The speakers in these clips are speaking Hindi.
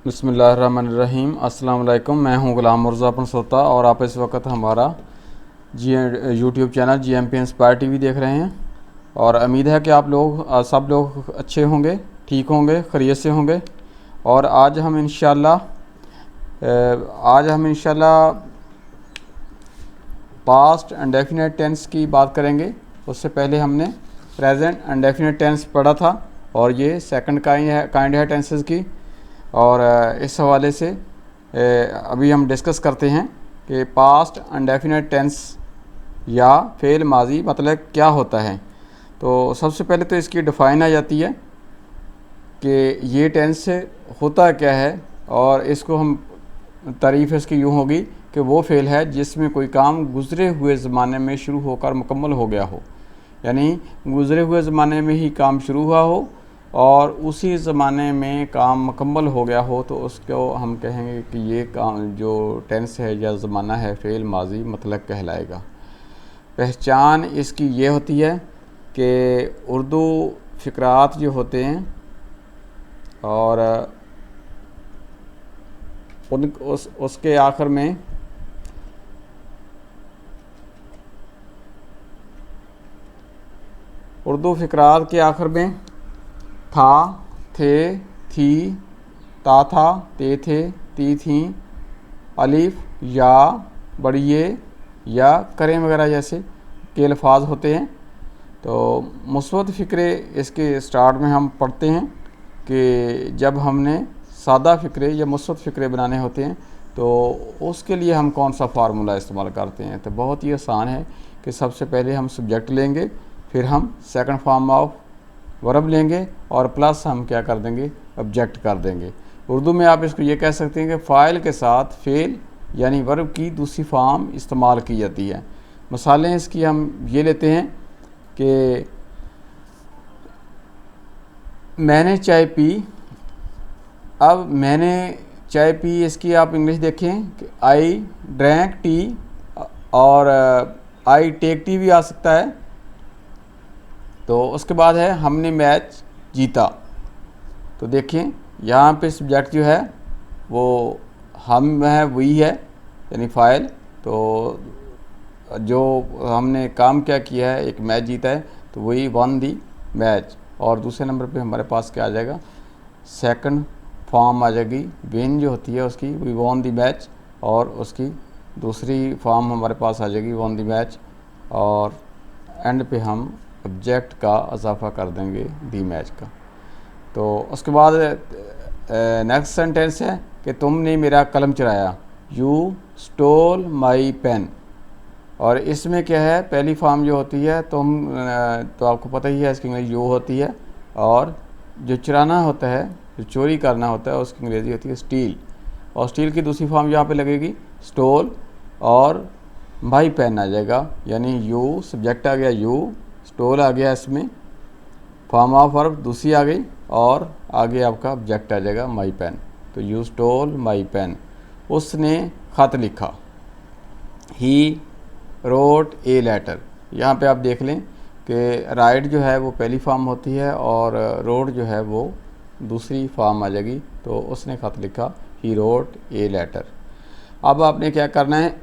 बिस्मिल्लाहिर्रहमानिर्रहीम। अस्सलाम वालेकुम। मैं हूं गुलाम मुर्ज़ा पनसोता और आप इस वक्त हमारा YouTube channel GMP inspire TV देख रहे हैं। और उम्मीद है कि आप लोग सब लोग अच्छे होंगे, ठीक होंगे, खैरियत से होंगे। और आज हम इंशाल्लाह पास्ट इंडेफिनिट टेंस की बात करेंगे। उससे पहले हमने प्रेजेंट इंडेफिनिट टेंस पढ़ा था और ये सेकंड काइंड है टेंसेस की। और इस हवाले से अभी हम डिस्कस करते हैं कि पास्ट इंडेफिनिट टेंस या फ़ेल माजी मतलब क्या होता है। तो सबसे पहले तो इसकी डिफ़ाइन आ जाती है कि ये टेंस होता क्या है, और इसको हम तारीफ़ इसकी यूँ होगी कि वो फ़ेल है जिसमें कोई काम गुज़रे हुए ज़माने में शुरू होकर मुकम्मल हो गया हो, यानी गुज़रे हुए ज़माने में ही काम शुरू हुआ हो और उसी ज़माने में काम मुकम्मल हो गया हो, तो उसको हम कहेंगे कि ये काम जो टेंस है या ज़माना है फ़ेल माजी मतलब कहलाएगा। पहचान इसकी ये होती है कि उर्दू फ़िक़रात जो होते हैं और उसके आखिर में उर्दू फ़िक़रात के आखिर में था, थे, थी, ता था, ते थे, ती थीं, अलिफ, या, बड़िए या करें वगैरह जैसे के अल्फाज होते हैं। तो मुस्बत फ़िक्रे इसके स्टार्ट में हम पढ़ते हैं कि जब हमने सादा फ़िक्रे या मुस्बत फ़िक्रे बनाने होते हैं तो उसके लिए हम कौन सा फार्मूला इस्तेमाल करते हैं। तो बहुत ही आसान है कि सबसे पहले हम सब्जेक्ट लेंगे, फिर हम सेकंड फॉर्म ऑफ वर्ब लेंगे और प्लस हम क्या कर देंगे, ऑब्जेक्ट कर देंगे। उर्दू में आप इसको ये कह सकते हैं कि फ़ाइल के साथ फ़ेल यानी वर्ब की दूसरी फॉर्म इस्तेमाल की जाती है। मिसालें इसकी हम ये लेते हैं कि मैंने चाय पी। अब मैंने चाय पी, इसकी आप इंग्लिश देखें कि आई ड्रैंक टी, और आई टेक टी भी आ सकता है। तो उसके बाद है हमने मैच जीता। तो देखें यहाँ पे सब्जेक्ट जो है वो हम है, वही है यानी फ़ाइल। तो जो हमने काम क्या किया है, एक मैच जीता है, तो वही वन दी मैच। और दूसरे नंबर पे हमारे पास क्या आ जाएगा, सेकंड फॉर्म आ जाएगी विन जो होती है उसकी, वी वॉन दी मैच, और उसकी दूसरी फॉर्म हमारे पास आ जाएगी वॉन दी मैच, और एंड पे हम ऑब्जेक्ट का इजाफा कर देंगे दी मैच का। तो उसके बाद नेक्स्ट सेंटेंस है कि तुमने मेरा कलम चुराया, यू स्टोल माई पेन। और इसमें क्या है, पहली फॉर्म जो होती है तो आपको पता ही है इसकी इंग्लिश यू होती है, और जो चुराना होता है, जो चोरी करना होता है, उसकी अंग्रेज़ी होती है स्टील। और स्टील की दूसरी फॉर्म यहाँ पे लगेगी स्टोल, और माई पेन आ जाएगा, यानी यू सब्जेक्ट आ गया, यू स्टोल आ गया, इसमें फॉर्म ऑफ वर्ब दूसरी आ गई, और आगे आपका ऑब्जेक्ट आ जाएगा माई पेन। तो यू स्टोल माई पेन, उसने ख़त लिखा। He wrote a letter. यहाँ पे आप देख लें कि राइट जो है वो पहली फॉर्म होती है और रोट जो है वो दूसरी फॉर्म आ जाएगी। तो उसने ख़त लिखा, ही रोट ए लेटर। अब आपने क्या करना है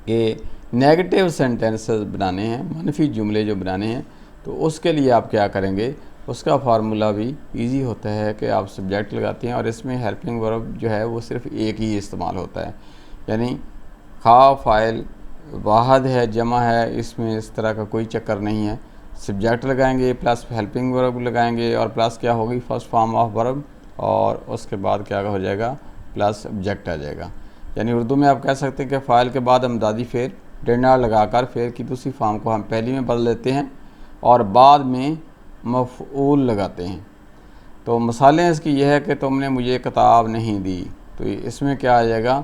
कि नेगेटिव सेंटेंसेस बनाने हैं, मनफी जुमले जो बनाने हैं, तो उसके लिए आप क्या करेंगे, उसका फार्मूला भी इजी होता है कि आप सब्जेक्ट लगाते हैं और इसमें हेल्पिंग वर्ब जो है वो सिर्फ एक ही इस्तेमाल होता है, यानी खा फ़ाइल वाहद है, जमा है, इसमें इस तरह का कोई चक्कर नहीं है। सब्जेक्ट लगाएंगे प्लस हेल्पिंग वर्ब लगाएंगे और प्लस क्या होगी, फर्स्ट फॉर्म ऑफ वर्ब, और उसके बाद क्या हो जाएगा, प्लस ऑब्जेक्ट आ जाएगा। यानी उर्दू में आप कह सकते हैं कि फ़ाइल के बाद अमदादी फ़ेल डिनर लगाकर फ़ेल की दूसरी फॉर्म को हम पहली में बदल देते हैं और बाद में मफ़ऊल लगाते हैं। तो मिसालें इसकी यह है कि तुमने मुझे किताब नहीं दी। तो इसमें क्या आ जाएगा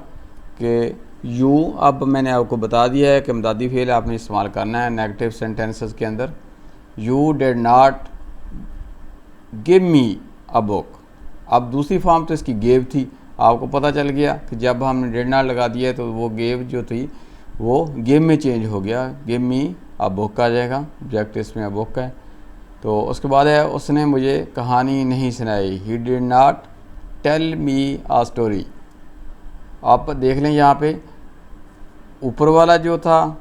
कि यू, अब मैंने आपको बता दिया है कि अमदादी फ़ेल आपने इस्तेमाल करना है नेगेटिव सेंटेंसेस के अंदर। You did not give me a book. अब दूसरी फॉर्म तो इसकी गेव थी, आपको पता चल गया कि जब हमने डिड नॉट लगा दिया तो वो गेव जो थी वो गिव में चेंज हो गया, गिव मी अ बुक आ जाएगा, ऑब्जेक्ट इसमें अ बुक है। तो उसके बाद है उसने मुझे कहानी नहीं सुनाई, he did not tell me a story. आप देख लें यहाँ पे ऊपर वाला जो था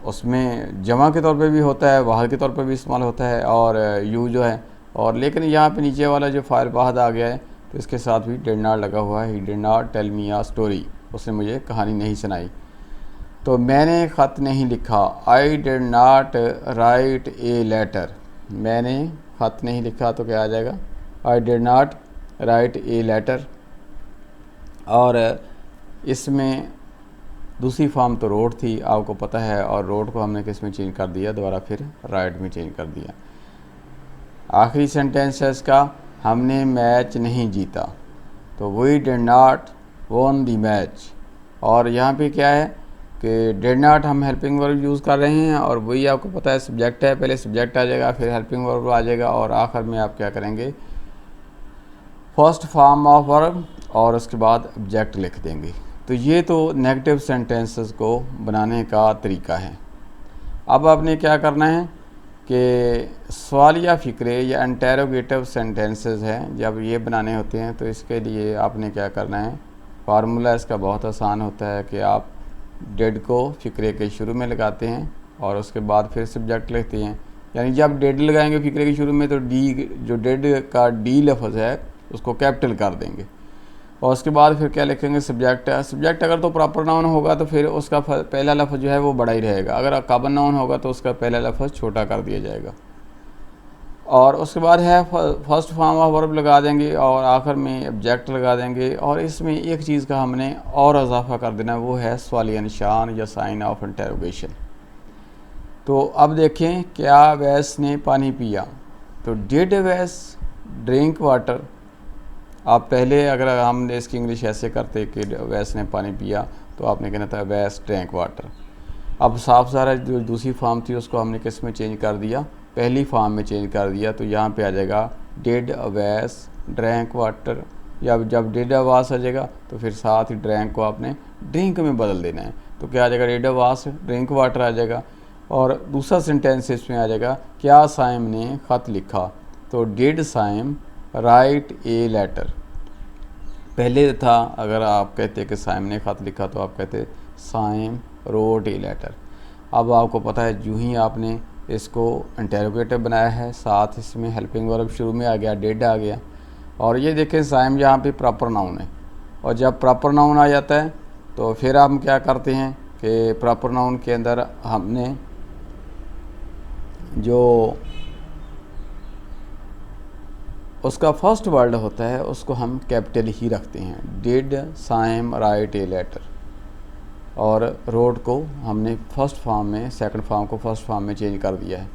उसमें जमा के तौर पे भी होता है, वाहद के तौर पे भी इस्तेमाल होता है, और यू जो है, और लेकिन यहाँ पे नीचे वाला जो फ़ाइल वाहद आ गया है तो इसके साथ भी डिड नॉट लगा हुआ है। He did not tell me a story, उसने मुझे कहानी नहीं सुनाई। तो मैंने ख़त नहीं लिखा, I did not write a letter. मैंने ख़त नहीं लिखा तो क्या आ जाएगा, I did not write a letter. और इसमें दूसरी फॉर्म तो रोड थी, आपको पता है, और रोड को हमने किस में चेंज कर दिया, दोबारा फिर राइट में चेंज कर दिया। आखिरी सेंटेंस है इसका, हमने मैच नहीं जीता, तो we did not won the match. और यहाँ पे क्या है कि डिड नॉट हम हेल्पिंग वर्ब यूज़ कर रहे हैं, और वही आपको पता है सब्जेक्ट है, पहले सब्जेक्ट आ जाएगा, फिर हेल्पिंग वर्ब आ जाएगा, और आखिर में आप क्या करेंगे, फर्स्ट फॉर्म ऑफ वर्ब और उसके बाद ऑब्जेक्ट लिख देंगे। तो ये तो नेगेटिव सेंटेंसेस को बनाने का तरीका है। अब आपने क्या करना है कि सवालिया फ़िक्रे या इंटेरोगेटिव सेंटेंसेस हैं, जब ये बनाने होते हैं तो इसके लिए आपने क्या करना है, फार्मूला इसका बहुत आसान होता है कि आप डिड को फ़िक्रे के शुरू में लगाते हैं और उसके बाद फिर सब्जेक्ट लिखते हैं। यानी जब डिड लगाएंगे फ़िक्रे के शुरू में तो डी, जो डिड का डी लफ्ज़ है उसको कैपिटल कर देंगे, और उसके बाद फिर क्या लिखेंगे, सब्जेक्ट। सब्जेक्ट अगर तो प्रॉपर नाउन होगा तो फिर उसका पहला लफ्ज़ जो है वो बड़ा ही रहेगा, अगर काबन नाउन होगा तो उसका पहला लफ्ज़ छोटा कर दिया जाएगा। और उसके बाद है फर्स्ट फॉर्म ऑफ वर्ब लगा देंगे और आखिर में ऑब्जेक्ट लगा देंगे। और इसमें एक चीज़ का हमने और इजाफा कर देना, वो है सवालिया निशान या साइन ऑफ इंटरोगेशन। तो अब देखें, क्या वैस ने पानी पिया, तो डिड वैस ड्रिंक वाटर। आप पहले अगर हमने इसकी इंग्लिश ऐसे करते कि वैस ने पानी पिया, तो आपने कहना था वैस ड्रैंक वाटर। अब साफ सारा जो दूसरी फॉर्म थी उसको हमने किस में चेंज कर दिया, पहली फॉर्म में चेंज कर दिया। तो यहाँ पे आ जाएगा डिड वैस ड्रैंक वाटर, या जब डिड वास आ जाएगा तो फिर साथ ही ड्रैंक को आपने ड्रिंक में बदल देना है, तो क्या आ जाएगा, डिड वास ड्रिंक वाटर आ जाएगा। और दूसरा सेंटेंस इसमें आ जाएगा, क्या साइम ने ख़त लिखा, तो did Saim write a letter. पहले था अगर आप कहते कि साइम ने ख़त लिखा तो आप कहते साइम रोट ए लेटर। अब आपको पता है यूँ ही आपने इसको इंटेरोगेटिव बनाया है, साथ इसमें हेल्पिंग वर्ब शुरू में आ गया, डिड आ गया। और ये देखें साइम यहाँ पे प्रॉपर नाउन है, और जब प्रॉपर नाउन आ जाता है तो फिर हम क्या करते हैं कि प्रॉपर नाउन के अंदर हमने जो उसका फर्स्ट वर्ड होता है उसको हम कैपिटल ही रखते हैं। Did Saim write a letter, और रोड को हमने फर्स्ट फॉर्म में, सेकंड फॉर्म को फर्स्ट फॉर्म में चेंज कर दिया है।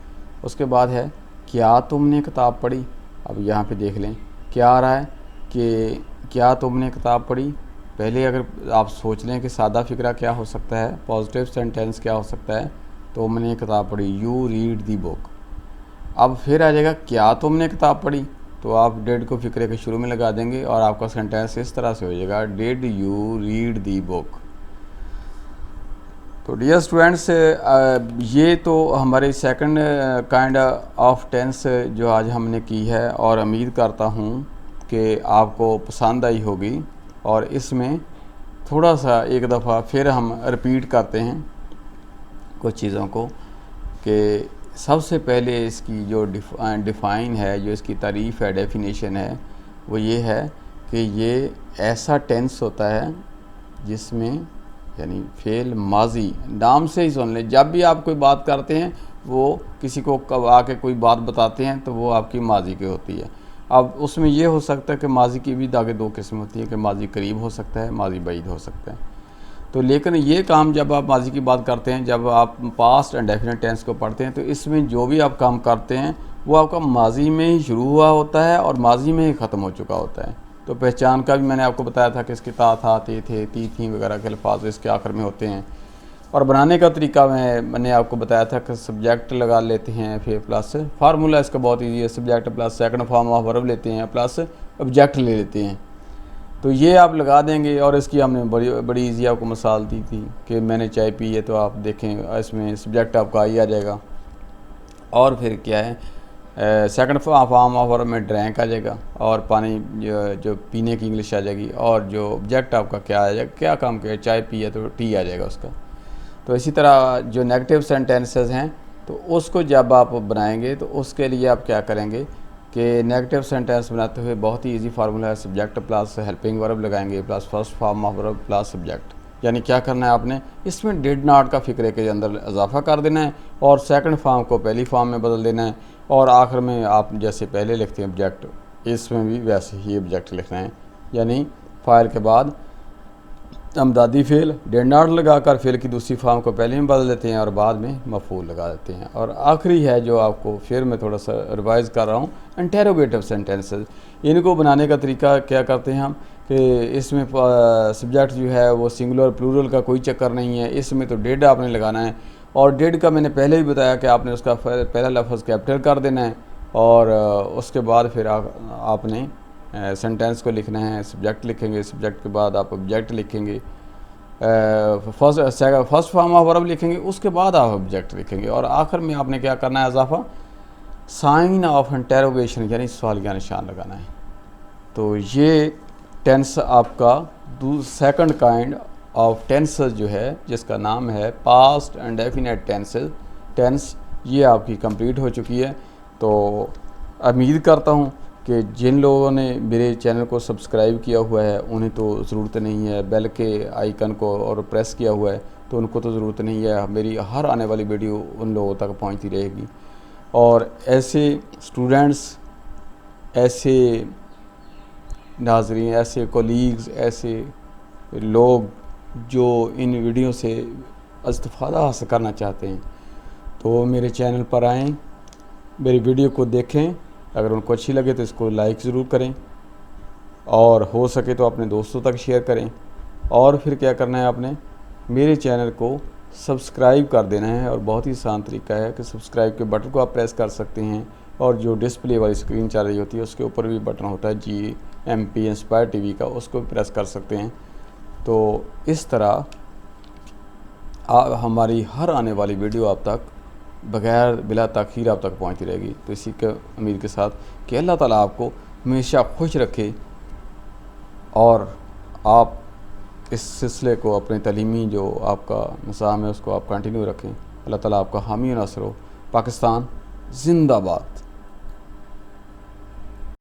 उसके बाद है, क्या तुमने किताब पढ़ी। अब यहाँ पे देख लें क्या आ रहा है कि क्या तुमने किताब पढ़ी। पहले अगर आप सोच लें कि सादा फिक्रा क्या हो सकता है, पॉजिटिव सेंटेंस क्या हो सकता है, तुमने किताब पढ़ी, यू रीड दी बुक। अब फिर आ जाएगा, क्या तुमने किताब पढ़ी, तो आप डिड को फिक्रे के शुरू में लगा देंगे और आपका सेंटेंस इस तरह से हो जाएगा, did you read the book. तो डियर स्टूडेंट्स, ये तो हमारे सेकंड काइंड ऑफ टेंस जो आज हमने की है, और उम्मीद करता हूँ कि आपको पसंद आई होगी। और इसमें थोड़ा सा एक दफ़ा फिर हम रिपीट करते हैं कुछ चीज़ों को, कि सबसे पहले इसकी जो डिफ़ाइन है, जो इसकी तारीफ़ है, डेफिनेशन है, वो ये है कि ये ऐसा टेंस होता है जिसमें, यानी फ़ेल माजी, नाम से ही सुन लें, जब भी आप कोई बात करते हैं, वो किसी को कब आके कोई बात बताते हैं तो वो आपकी माजी की होती है। अब उसमें ये हो सकता है कि माजी की भी आगे दो किस्म होती है, कि माजी करीब हो सकता है, माजी बईद हो सकता है। तो लेकिन ये काम जब आप माजी की बात करते हैं, जब आप पास्ट एंड डेफिनेट टेंस को पढ़ते हैं, तो इसमें जो भी आप काम करते हैं वो आपका माजी में ही शुरू हुआ होता है और माजी में ही ख़त्म हो चुका होता है। तो पहचान का भी मैंने आपको बताया था कि इसके ता था, ते थे, ती थी वगैरह के अल्फाज इसके आखिर में होते हैं। और बनाने का तरीका मैंने आपको बताया था कि सब्जेक्ट लगा लेते हैं, फिर प्लस फार्मूला इसका बहुत ईजी है, subject plus second form of verb लेते हैं, प्लस ऑब्जेक्ट ले लेते हैं। तो ये आप लगा देंगे। और इसकी हमने बड़ी ईजी आपको मिसाल दी थी कि मैंने चाय पी है, तो आप देखें इसमें सब्जेक्ट आपका आ ही आ जाएगा। और फिर क्या है सेकंड फॉर्म ऑफ वर्ब में ड्रैंक आ जाएगा और पानी जो पीने की इंग्लिश आ जाएगी, और जो ऑब्जेक्ट आपका क्या आ जाएगा, क्या काम किया, चाय पिया तो टी आ जाएगा उसका। तो इसी तरह जो नेगेटिव सेंटेंसेस हैं तो उसको जब आप बनाएंगे तो उसके लिए आप क्या करेंगे कि नेगेटिव सेंटेंस बनाते हुए बहुत ही इजी फार्मूला है, सब्जेक्ट प्लस हेल्पिंग वर्ब लगाएंगे plus first form of verb plus subject. यानी क्या करना है आपने, इसमें डिड नॉट का फिक्रे के अंदर इजाफा कर देना है और सेकंड फॉर्म को पहली फॉर्म में बदल देना है, और आखिर में आप जैसे पहले लिखते हैं ऑब्जेक्ट, इसमें भी वैसे ही ऑब्जेक्ट लिखना है। यानी फाइल के बाद अमदादी फ़ेल डिड नॉट लगाकर फ़ेल की दूसरी फॉर्म को पहले में बदल देते हैं और बाद में मफूल लगा देते हैं। और आखिरी है जो आपको फिर मैं थोड़ा सा रिवाइज़ कर रहा हूँ, इंटेरोगेटिव सेंटेंसेस। इनको बनाने का तरीका क्या करते हैं हम कि इसमें सब्जेक्ट जो है वो सिंगुलर प्लूरल का कोई चक्कर नहीं है, इसमें तो डिड आपने लगाना है, और डिड का मैंने पहले ही बताया कि आपने उसका पहला लफ्ज़ कैपिटल कर देना है, और उसके बाद फिर आपने सेंटेंस को लिखना है, सब्जेक्ट लिखेंगे, सब्जेक्ट के बाद आप ऑब्जेक्ट लिखेंगे, फर्स्ट फॉर्म ऑफ वर्ब लिखेंगे, उसके बाद आप ऑब्जेक्ट लिखेंगे, और आखिर में आपने क्या करना है, इजाफा साइन ऑफ इंटेरोगेशन यानी सवालिया निशान लगाना है। तो ये टेंस आपका सेकंड काइंड ऑफ टेंसेस जो है, जिसका नाम है पास्ट इंडेफिनिट टेंस, ये आपकी कंप्लीट हो चुकी है। तो उम्मीद करता हूँ कि जिन लोगों ने मेरे चैनल को सब्सक्राइब किया हुआ है उन्हें तो ज़रूरत नहीं है, बेल के आइकन को और प्रेस किया हुआ है तो उनको तो ज़रूरत नहीं है, मेरी हर आने वाली वीडियो उन लोगों तक पहुंचती रहेगी। और ऐसे स्टूडेंट्स, ऐसे नाज़रीन, ऐसे कोलीग्स, ऐसे लोग जो इन वीडियो से इस्तिफ़ादा हासिल करना चाहते हैं तो मेरे चैनल पर आएँ, मेरी वीडियो को देखें, अगर उनको अच्छी लगे तो इसको लाइक ज़रूर करें, और हो सके तो अपने दोस्तों तक शेयर करें, और फिर क्या करना है, आपने मेरे चैनल को सब्सक्राइब कर देना है। और बहुत ही आसान तरीका है कि सब्सक्राइब के बटन को आप प्रेस कर सकते हैं, और जो डिस्प्ले वाली स्क्रीन चल रही होती है उसके ऊपर भी बटन होता है GMP इंस्पायर TV का, उसको भी प्रेस कर सकते हैं। तो इस तरह हमारी हर आने वाली वीडियो आप तक बग़ैर बिला ताख़ीर आप तक पहुंचती रहेगी। तो इसी के उम्मीद के साथ कि अल्लाह ताला आपको हमेशा खुश रखे और आप इस सिलसिले को, अपने तलीमी जो आपका निज़ाम है उसको आप कंटिन्यू रखें। अल्लाह ताला आपका हामी नासर हो। पाकिस्तान जिंदाबाद।